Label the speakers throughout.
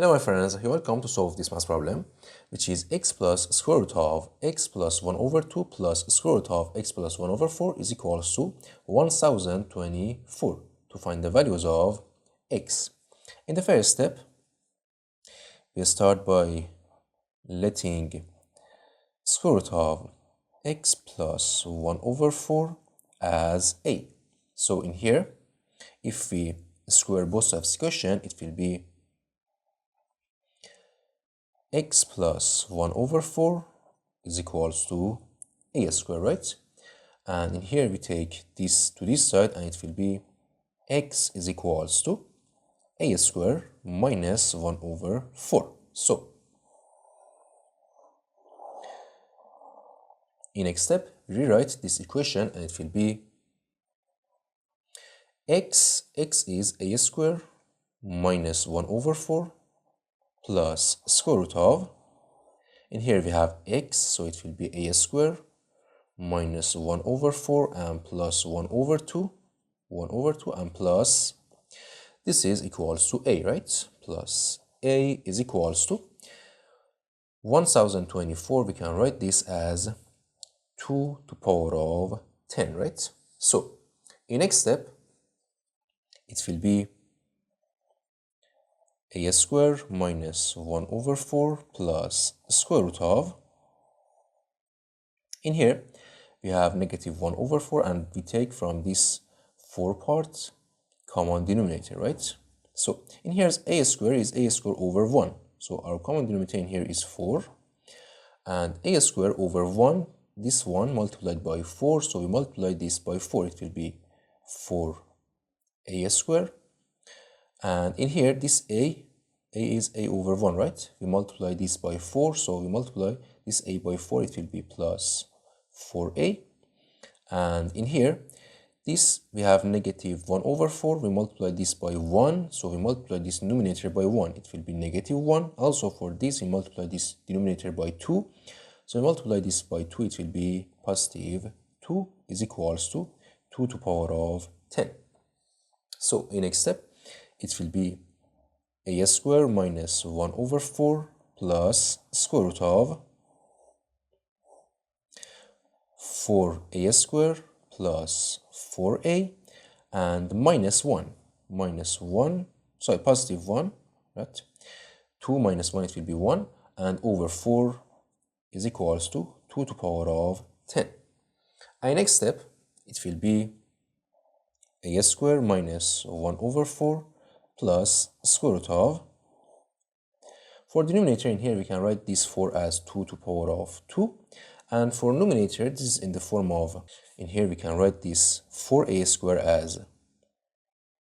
Speaker 1: Hello my friends, you're welcome to solve this math problem, which is x plus square root of x plus 1 over 2 plus square root of x plus 1 over 4 is equals to 1024 to find the values of x. In the first step, we start by letting square root of x plus 1 over 4 as a. So in here, if we square both sides of this equation, it will be x plus 1 over 4 is equals to a square, right? And in here we take this to this side and it will be x is equals to a square minus 1 over 4. So, in next step, rewrite this equation and it will be x is a square minus 1 over 4 plus square root of, in here we have x, so it will be a square minus 1 over 4 and plus 1 over 2 and plus, this is equals to a, right? Plus a is equals to 1024. We can write this as 2 to power of 10, right? So in next step, it will be a square minus 1 over 4 plus square root of, in here we have negative 1 over 4 and we take from this 4 part common denominator, right? So in here a square is a square over 1, so our common denominator in here is 4, and a square over 1, this 1 multiplied by 4, so we multiply this by 4, it will be 4a square. And in here, this a is a over 1, right? We multiply this by 4, so we multiply this a by 4, it will be plus 4a. And in here, this we have negative 1 over 4, we multiply this by 1, so we multiply this numerator by 1, it will be negative 1. Also for this, we multiply this denominator by 2, so we multiply this by 2, it will be positive 2 is equals to 2 to power of 10. So in next step, it will be a square minus 1 over 4 plus square root of 4a square plus 4a and minus 1, sorry, positive 1, right? 2 minus 1, it will be 1, and over 4 is equals to 2 to power of 10. And next step, it will be a square minus 1 over 4 plus square root of, for denominator in here we can write this 4 as 2 to power of 2, and for numerator this is in the form of, in here we can write this 4a square as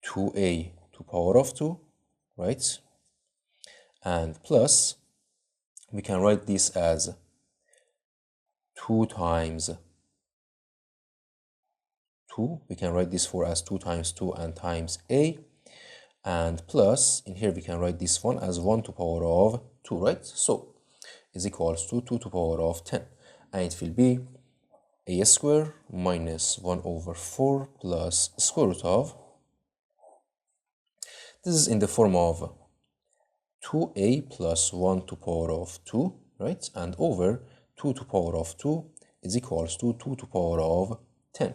Speaker 1: 2a to power of 2, right? And plus we can write this as 2 times 2, we can write this 4 as 2 times 2 and times a, and plus in here we can write this one as 1 to power of 2, right? So is equals to 2 to power of 10, and it will be a square minus 1 over 4 plus square root of, this is in the form of 2a plus 1 to power of 2, right? And over 2 to power of 2 is equals to 2 to power of 10.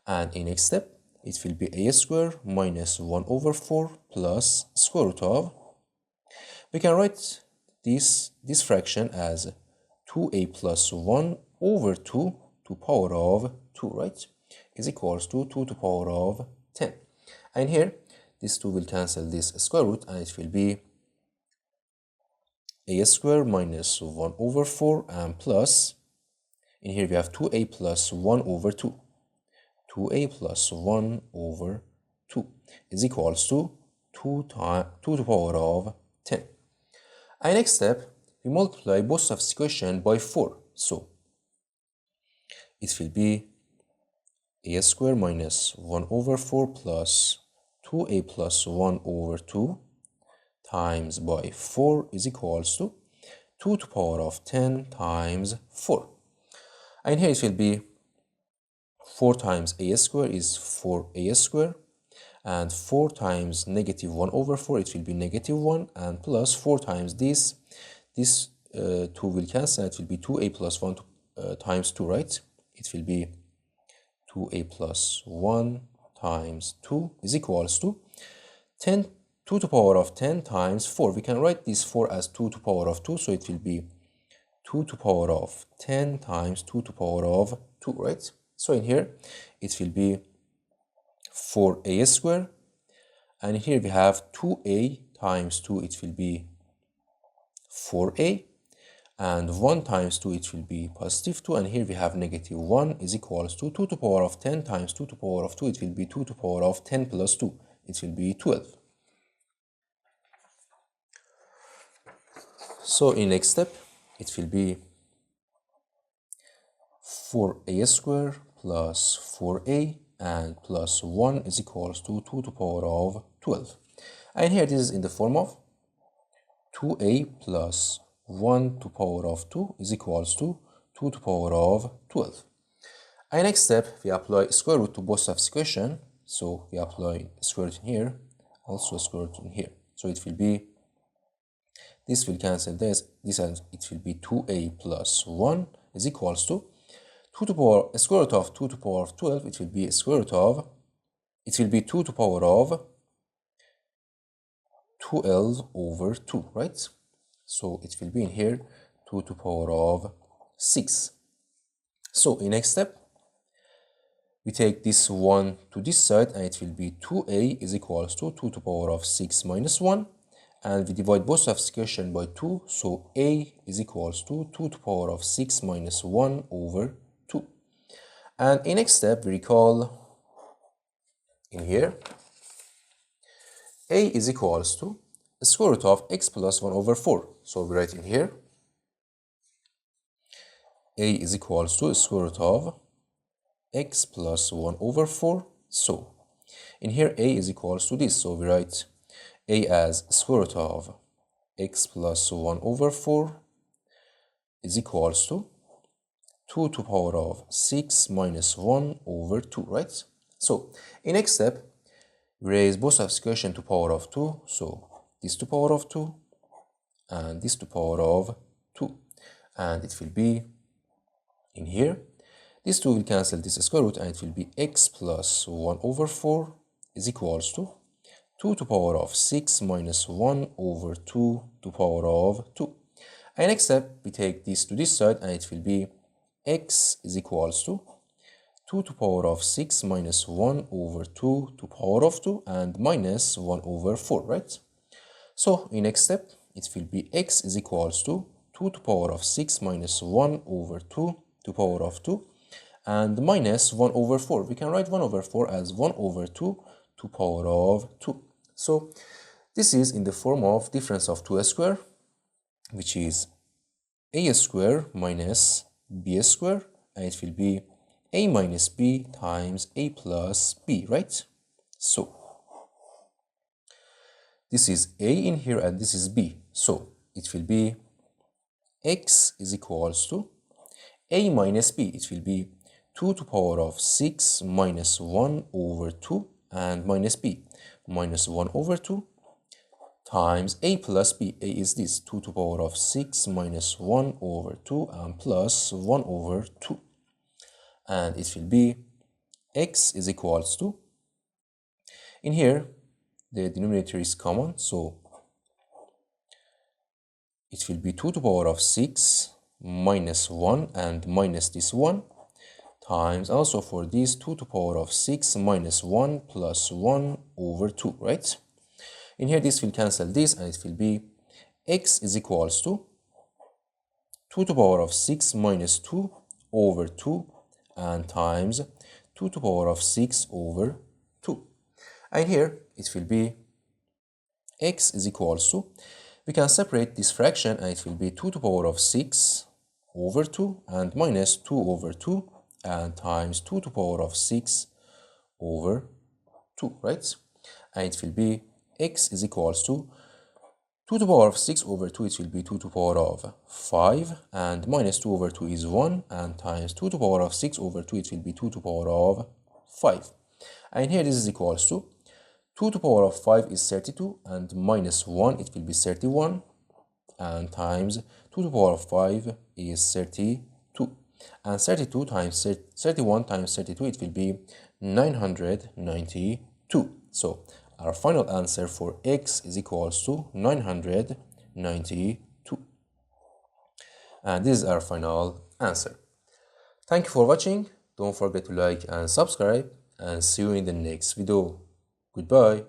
Speaker 1: And in next step, it will be a square minus 1 over 4 plus square root of, we can write this fraction as 2a plus 1 over 2 to power of 2, right? Is equals to 2 to power of 10. And here, this 2 will cancel this square root and it will be a square minus 1 over 4 and plus, in here we have 2a plus 1 over 2. 2a plus 1 over 2 is equals to 2 to power of 10. And next step, we multiply both sides of this equation by 4. So it will be a square minus 1 over 4 plus 2a plus 1 over 2 times by 4 is equals to 2 to power of 10 times 4. And here it will be 4 times a square is 4a square, and 4 times negative 1 over 4, it will be negative 1, and plus 4 times this 2 will cancel, it will be 2a plus 1 times 2, right? It will be 2a plus 1 times 2 is equals to 2 to the power of 10 times 4. We can write this 4 as 2 to the power of 2, so it will be 2 to the power of 10 times 2 to the power of 2, right? So in here, it will be 4a squared, and here we have 2a times 2, it will be 4a, and 1 times 2, it will be positive 2, and here we have negative 1 is equals to 2 to the power of 10 times 2 to the power of 2, it will be 2 to the power of 10 plus 2, it will be 12. So in next step, it will be 4a squared plus 4a and plus 1 is equals to 2 to the power of 12. And here this is in the form of 2a plus 1 to the power of 2 is equals to 2 to the power of 12. And next step, we apply square root to both sides of this equation. So we apply square root in here, also square root in here. So it will be, this will cancel this and it will be 2a plus 1 is equals to 2 to the power, square root of 2 to the power of 12, it will be square root of, it will be 2 to the power of 12 over 2, right? So it will be in here 2 to the power of 6. So in next step, we take this 1 to this side and it will be 2a is equals to 2 to the power of 6 minus 1. And we divide both sides of this equation by 2, so a is equals to 2 to the power of 6 minus 1 over 2. And in next step, we recall in here, a is equals to the square root of x plus 1 over 4. So we write in here, a is equals to the square root of x plus 1 over 4. So in here, a is equals to this. So we write a as square root of x plus 1 over 4 is equals to 2 to the power of 6 minus 1 over 2, right? So in next step, we raise both sides of the equation to power of 2. So this to power of 2 and this to power of 2. And it will be in here. These two will cancel this square root and it will be x plus 1 over 4 is equals to 2 to the power of 6 minus 1 over 2 to the power of 2. And next step, we take this to this side and it will be x is equals to 2 to the power of 6 minus 1 over 2 to the power of 2 and minus 1 over 4, right? So in next step, it will be x is equals to 2 to the power of 6 minus 1 over 2 to the power of 2 and minus 1 over 4. We can write 1 over 4 as 1 over 2 to the power of 2. So this is in the form of difference of 2 squared, which is a squared minus b squared, and it will be a minus b times a plus b, right? So this is a in here and this is b. So it will be x is equals to a minus b. It will be 2 to the power of 6 minus 1 over 2 and minus b minus 1 over 2 times a plus b. A is this 2 to the power of 6 minus 1 over 2 and plus 1 over 2. And it will be x is equals to, in here the denominator is common, so it will be 2 to the power of 6 minus 1 and minus this 1 times also for this 2 to the power of 6 minus 1 plus 1 over 2, right? In here this will cancel this and it will be x is equals to 2 to the power of 6 minus 2 over 2 and times 2 to the power of 6 over 2. And here it will be x is equals to, we can separate this fraction and it will be 2 to the power of 6 over 2 and minus 2 over 2 and times 2 to the power of 6 over 2, right? And it will be x is equals to 2 to the power of 6 over 2, it will be 2 to the power of 5 and minus 2 over 2 is 1 and times 2 to the power of 6 over 2, it will be 2 to the power of 5. And here this is equals to 2 to the power of 5 is 32, and minus 1, it will be 31, and times 2 to the power of 5 is 32. And 32 times 31 times 32, it will be 992. So our final answer for x is equals to 992. And this is our final answer. Thank you for watching. Don't forget to like and subscribe, and see you in the next video. Goodbye.